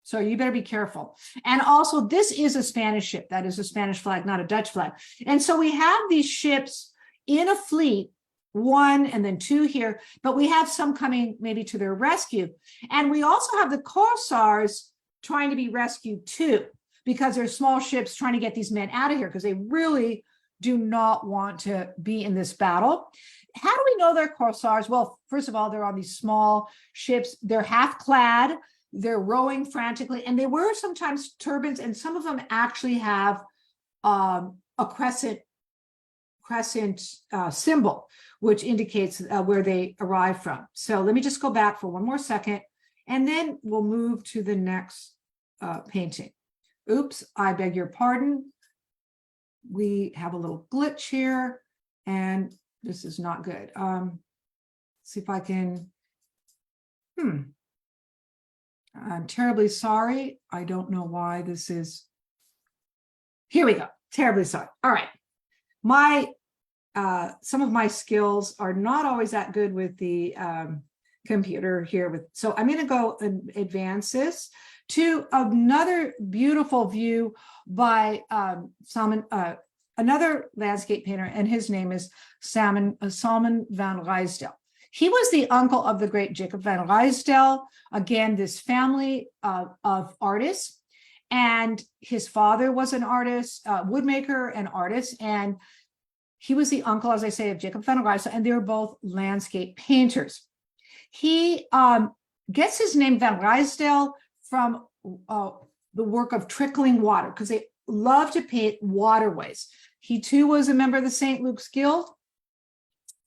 so you better be careful. And also, this is a Spanish ship. That is a Spanish flag, not a Dutch flag. And so we have these ships in a fleet, one and then two here, but we have some coming maybe to their rescue. And we also have the corsairs trying to be rescued too, because they're small ships trying to get these men out of here, because they really do not want to be in this battle. How do we know they're corsairs? Well, first of all, they're on these small ships. They're half clad. They're rowing frantically, and they wear sometimes turbans, and some of them actually have a crescent symbol, which indicates where they arrive from. So let me just go back for one more second, and then we'll move to the next painting. Oops, I beg your pardon. We have a little glitch here, and this is not good. See if I can, I'm terribly sorry. I don't know why this is. Here we go. Terribly sorry. All right. Some of my skills are not always that good with the computer here. So I'm going to go and advance this to another beautiful view by another landscape painter, and his name is Salmon van Ruisdael. He was the uncle of the great Jacob van Ruisdael. Again, this family of artists, and his father was an artist, woodmaker and artist, and he was the uncle, as I say, of Jacob van Ruisdael, and they were both landscape painters. He gets his name Van Ruisdael from the work of trickling water, because they love to paint waterways. He too was a member of the St. Luke's Guild,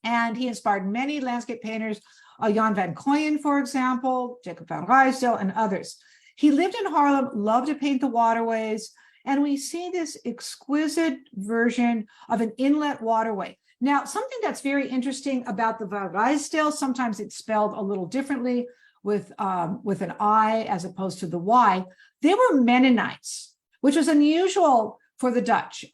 and he inspired many landscape painters, Jan van Kooyen, for example, Jacob van Ruisdael, and others. He lived in Haarlem, loved to paint the waterways, and we see this exquisite version of an inlet waterway. Now, something that's very interesting about the Van Ruisdael, sometimes it's spelled a little differently with an I as opposed to the Y. They were Mennonites, which was unusual for the Dutch.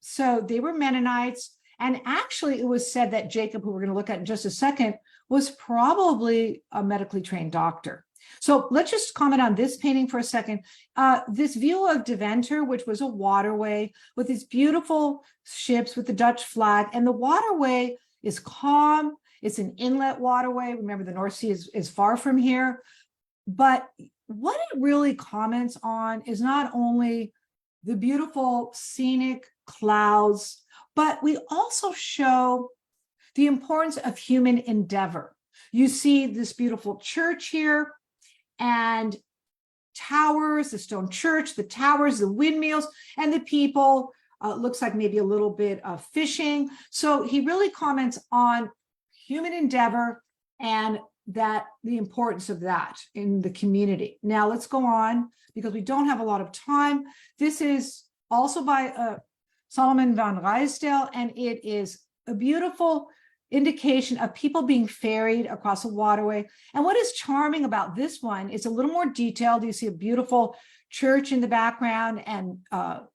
So they were Mennonites. And actually, it was said that Jacob, who we're going to look at in just a second, was probably a medically trained doctor. So let's just comment on this painting for a second. This view of Deventer, which was a waterway with these beautiful ships with the Dutch flag, and the waterway is calm. It's an inlet waterway. Remember, the North Sea is far from here. But what it really comments on is not only the beautiful scenic clouds, but we also show the importance of human endeavor. You see this beautiful church here, and towers, the stone church, the towers, the windmills, and the people. Looks like maybe a little bit of fishing. So he really comments on human endeavor and that the importance of that in the community. Now let's go on, because we don't have a lot of time. This is also by Solomon van Ruisdael, and it is a beautiful indication of people being ferried across a waterway. And what is charming about this one is a little more detailed. You see a beautiful church in the background, and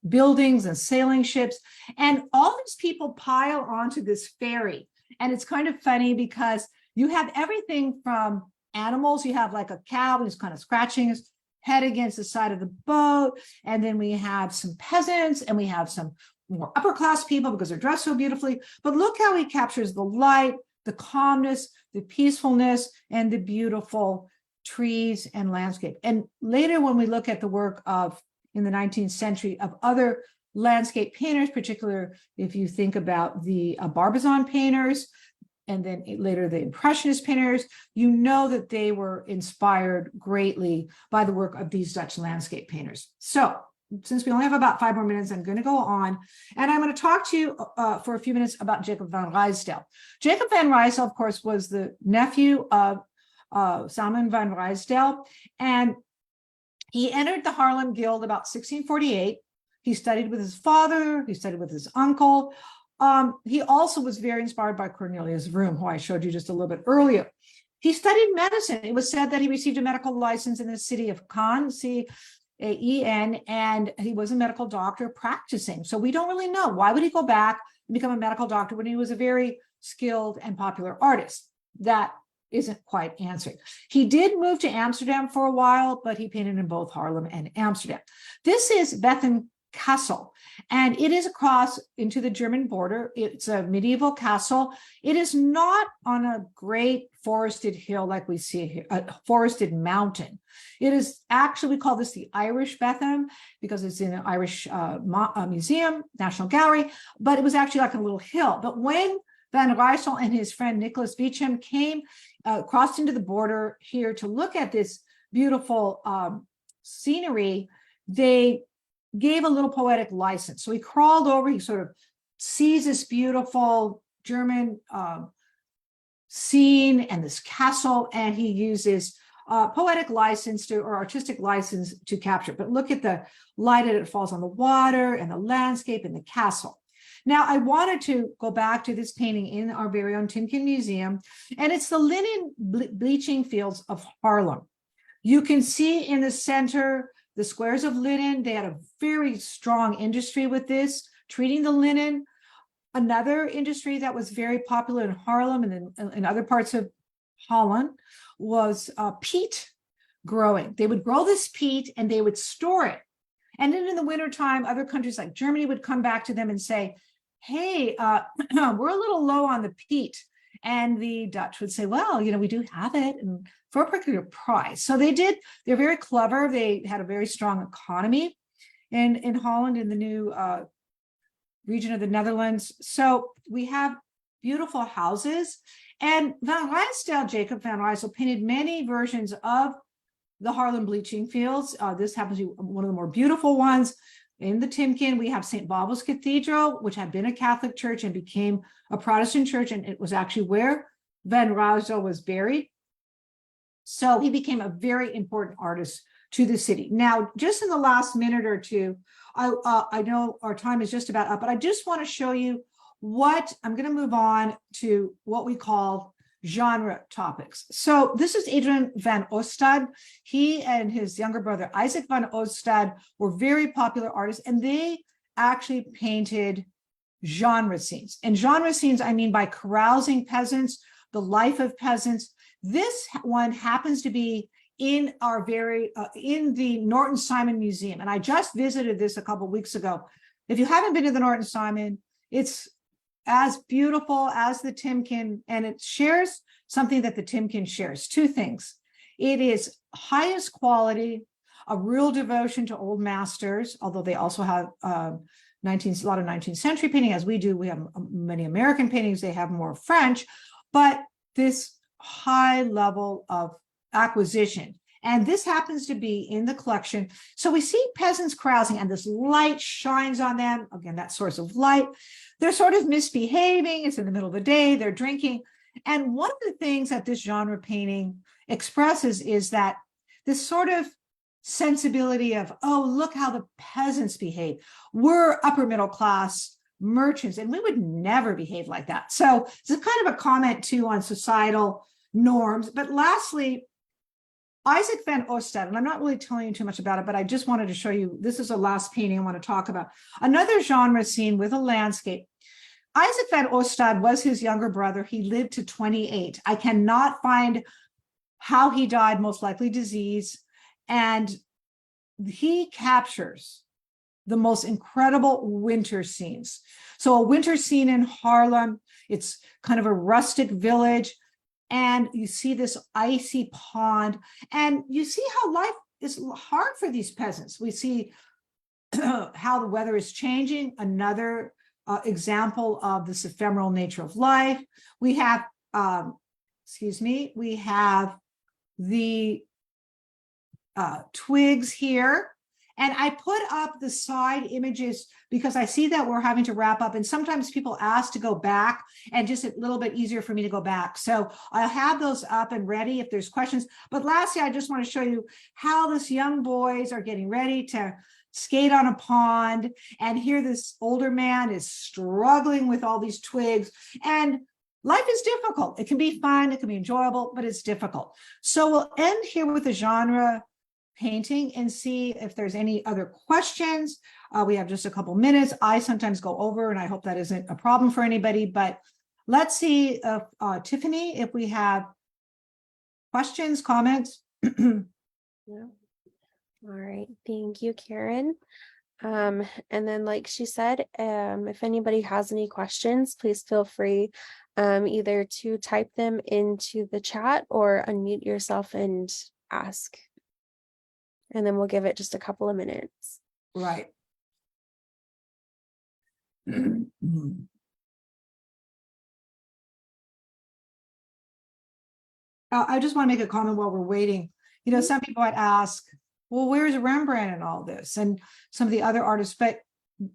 buildings and sailing ships. And all these people pile onto this ferry. And it's kind of funny because you have everything from animals. You have like a cow who's kind of scratching his head against the side of the boat. And then we have some peasants, and we have some more upper class people because they're dressed so beautifully. But look how he captures the light, the calmness, the peacefulness, and the beautiful trees and landscape. And later, when we look at the work of, in the 19th century, of other landscape painters, particularly if you think about the Barbizon painters, and then later the Impressionist painters, you know that they were inspired greatly by the work of these Dutch landscape painters. So since we only have about 5 more minutes, I'm going to go on, and I'm going to talk to you for a few minutes about Jacob van Ruisdael. Jacob van Ruisdael, of course, was the nephew of Solomon van Ruisdael, and he entered the Haarlem Guild about 1648. He studied with his father, he studied with his uncle. He also was very inspired by Cornelius Vroom, who I showed you just a little bit earlier. He studied medicine. It was said that he received a medical license in the city of Caen, C-A-E-N, and he was a medical doctor practicing. So we don't really know. Why would he go back and become a medical doctor when he was a very skilled and popular artist? That isn't quite answered. He did move to Amsterdam for a while, but he painted in both Haarlem and Amsterdam. This is Bethem Castle, and it is across into the German border. It's a medieval castle. It is not on a great forested hill like we see here, a forested mountain. It is actually, we call this the Irish Bethem because it's in an Irish museum, National Gallery, but it was actually like a little hill. But when Van Ruisdael and his friend Nicholas Beecham came, crossed into the border here to look at this beautiful scenery, they gave a little poetic license. So he crawled over, he sort of sees this beautiful German scene and this castle, and he uses poetic license to, or artistic license to capture. But look at the light that it falls on the water and the landscape and the castle. Now, I wanted to go back to this painting in our very own Timken Museum, and it's the linen bleaching fields of Haarlem. You can see in the center the squares of linen. They had a very strong industry with this, treating the linen. Another industry that was very popular in Haarlem and in other parts of Holland was peat growing. They would grow this peat and they would store it. And then in the wintertime, other countries like Germany would come back to them and say, hey, we're a little low on the peat. And the Dutch would say, well, you know, we do have it and for a particular price. So they're very clever. They had a very strong economy in Holland, in the new region of the Netherlands. So we have beautiful houses. And Van Ruisdael, Jacob Van Ruisdael, painted many versions of the Haarlem bleaching fields. This happens to be one of the more beautiful ones. In the Timken, we have St. Bob's Cathedral, which had been a Catholic church and became a Protestant church, and it was actually where Van Ruisdael was buried. So he became a very important artist to the city. Now, just in the last minute or two, I know our time is just about up, but I just want to show you what I'm going to move on to what we call genre topics. So this is Adrian van Ostad. He and his younger brother, Isaac van Ostad, were very popular artists, and they actually painted genre scenes. And genre scenes, I mean by carousing peasants, the life of peasants. This one happens to be in our in the Norton Simon Museum. And I just visited this a couple of weeks ago. If you haven't been to the Norton Simon, it's as beautiful as the Timken, and it shares something that the Timken shares. Two things. It is highest quality, a real devotion to old masters, although they also have a lot of 19th century painting, as we do. We have many American paintings, they have more French, but this high level of acquisition. And this happens to be in the collection. So we see peasants carousing and this light shines on them. Again, that source of light. They're sort of misbehaving. It's in the middle of the day. They're drinking. And one of the things that this genre painting expresses is that this sort of sensibility of, oh, look how the peasants behave. We're upper middle class merchants, and we would never behave like that. So this is kind of a comment too on societal norms. But lastly, Isaac van Ostad, and I'm not really telling you too much about it, but I just wanted to show you, this is the last painting I want to talk about. Another genre scene with a landscape. Isaac van Ostad was his younger brother. He lived to 28. I cannot find how he died, most likely disease. And he captures the most incredible winter scenes. So a winter scene in Haarlem, it's kind of a rustic village, and you see this icy pond, and you see how life is hard for these peasants. We see how the weather is changing, another example of this ephemeral nature of life. We have, we have the twigs here. And I put up the side images because I see that we're having to wrap up. And sometimes people ask to go back, and just a little bit easier for me to go back. So I'll have those up and ready if there's questions. But lastly, I just want to show you how these young boys are getting ready to skate on a pond. And here this older man is struggling with all these twigs. And life is difficult. It can be fun, it can be enjoyable, but it's difficult. So we'll end here with the genre painting and see if there's any other questions. We have just a couple minutes. I sometimes go over, and I hope that isn't a problem for anybody, but let's see if Tiffany, if we have questions, comments. Yeah. All right. Thank you, Karen. And then, like she said, if anybody has any questions, please feel free either to type them into the chat or unmute yourself and ask. And then we'll give it just a couple of minutes. Right. I just want to make a comment while we're waiting. You know, some people might ask, well, where's Rembrandt and all this, and some of the other artists? But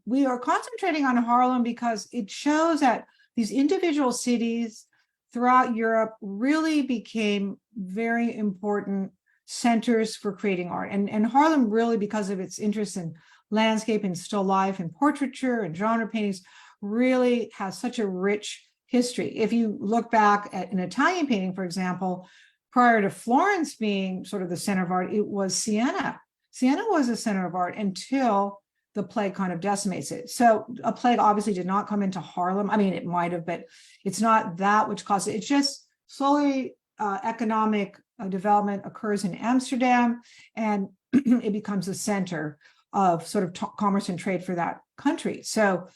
we are concentrating on Haarlem because it shows that these individual cities throughout Europe really became very important centers for creating art. And Haarlem really, because of its interest in landscape and still life and portraiture and genre paintings, really has such a rich history. If you look back at an Italian painting, for example, prior to Florence being sort of the center of art, it was Siena. Siena was the center of art until the plague kind of decimates it. So a plague obviously did not come into Haarlem. I mean, it might have, but it's not that which caused it. It's just slowly economic development occurs in Amsterdam, and it becomes a center of sort of commerce and trade for that country. So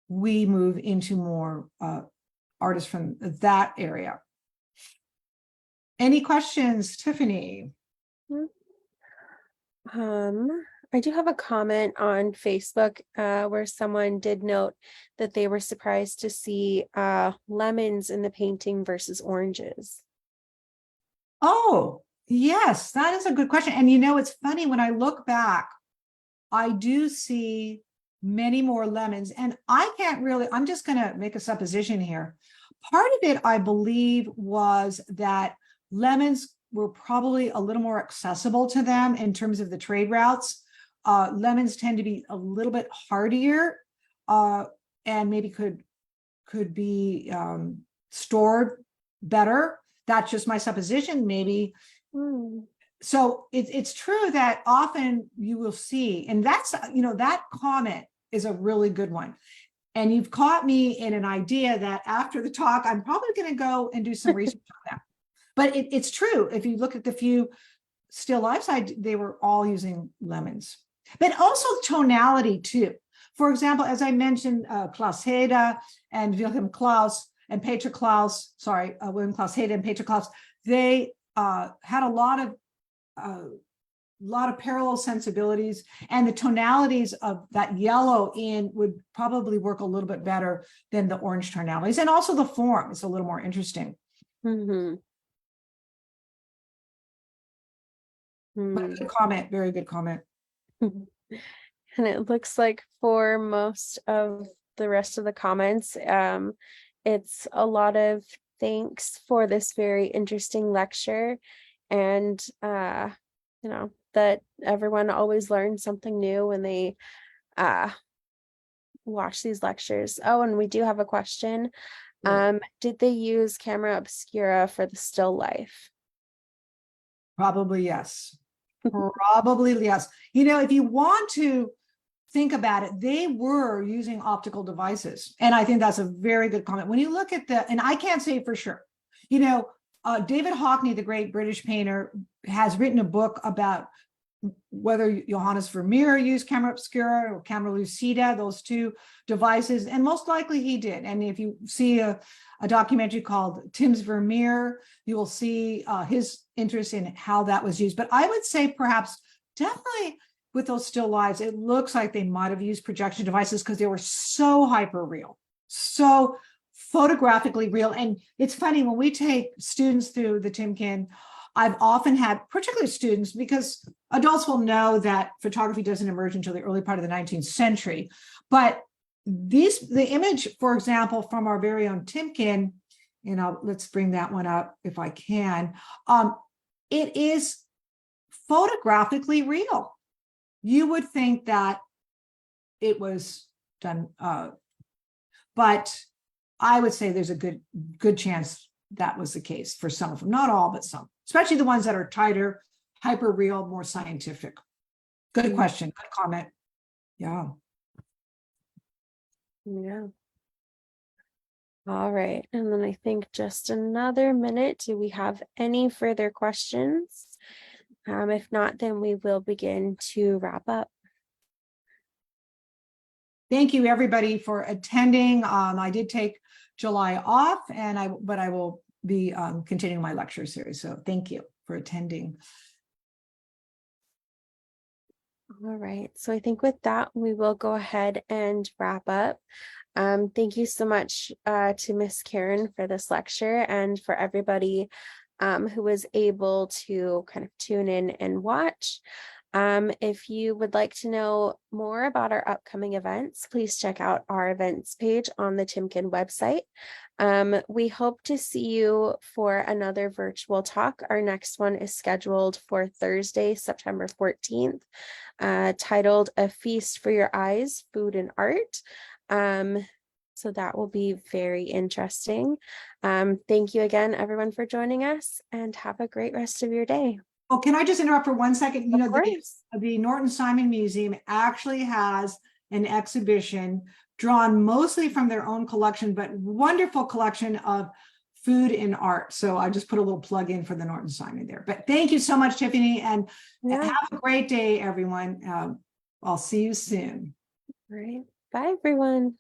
we move into more artists from that area. Any questions, Tiffany? I do have a comment on Facebook where someone did note that they were surprised to see lemons in the painting versus oranges. Oh, Yes, that is a good question. And it's funny, when I look back, I do see many more lemons, and I'm just going to make a supposition here. Part of it, I believe, was that lemons were probably a little more accessible to them in terms of the trade routes. Lemons tend to be a little bit hardier, and maybe could be stored better. That's just my supposition, maybe. So it's true that often you will see, and that's, that comment is a really good one. And you've caught me in an idea that after the talk, I'm probably going to go and do some research on that. But it's true. If you look at the few still lifes, they were all using lemons, but also tonality too. For example, as I mentioned, Claesz and Wilhelm Claesz and Pieter Claesz, Wilhelm Claesz and Pieter Claesz, they had a lot of parallel sensibilities, and the tonalities of that yellow in would probably work a little bit better than the orange tonalities, and also the form is a little more interesting. But good comment, very good comment. And it looks like for most of the rest of the comments, it's a lot of thanks for this very interesting lecture, and that everyone always learns something new when they watch these lectures. Oh, and we do have a question. Did they use camera obscura for the still life? Probably yes. Probably yes. If you want to think about it, they were using optical devices. And I think that's a very good comment. When you look at and I can't say for sure, David Hockney, the great British painter, has written a book about whether Johannes Vermeer used camera obscura or camera lucida, those two devices, and most likely he did. And if you see a documentary called Tim's Vermeer, you will see his interest in how that was used. But I would say perhaps definitely with those still lives, it looks like they might have used projection devices because they were so hyper real, so photographically real. And it's funny, when we take students through the Timken, I've often had, particularly students, because adults will know that photography doesn't emerge until the early part of the 19th century. But the image, for example, from our very own Timken, let's bring that one up if I can. It is photographically real. You would think that it was done, but I would say there's a good chance that was the case for some of them, not all, but some, especially the ones that are tighter, hyper real, more scientific. Good question, good comment. Yeah. All right, and then I think just another minute. Do we have any further questions? If not, then we will begin to wrap up. Thank you, everybody, for attending. I did take July off, but I will be continuing my lecture series. So thank you for attending. All right, so I think with that, we will go ahead and wrap up. Thank you so much to Miss Karen for this lecture, and for everybody who was able to kind of tune in and watch. If you would like to know more about our upcoming events, please check out our events page on the Timken website. We hope to see you for another virtual talk. Our next one is scheduled for Thursday, September 14th, titled A Feast for Your Eyes, Food and Art. So that will be very interesting. Thank you again, everyone, for joining us, and have a great rest of your day. Oh, can I just interrupt for 1 second? Of course. The Norton Simon Museum actually has an exhibition drawn mostly from their own collection, but wonderful collection of food and art. So I just put a little plug in for the Norton Simon there. But thank you so much, Tiffany, and have a great day, everyone. I'll see you soon. All right. Bye, everyone.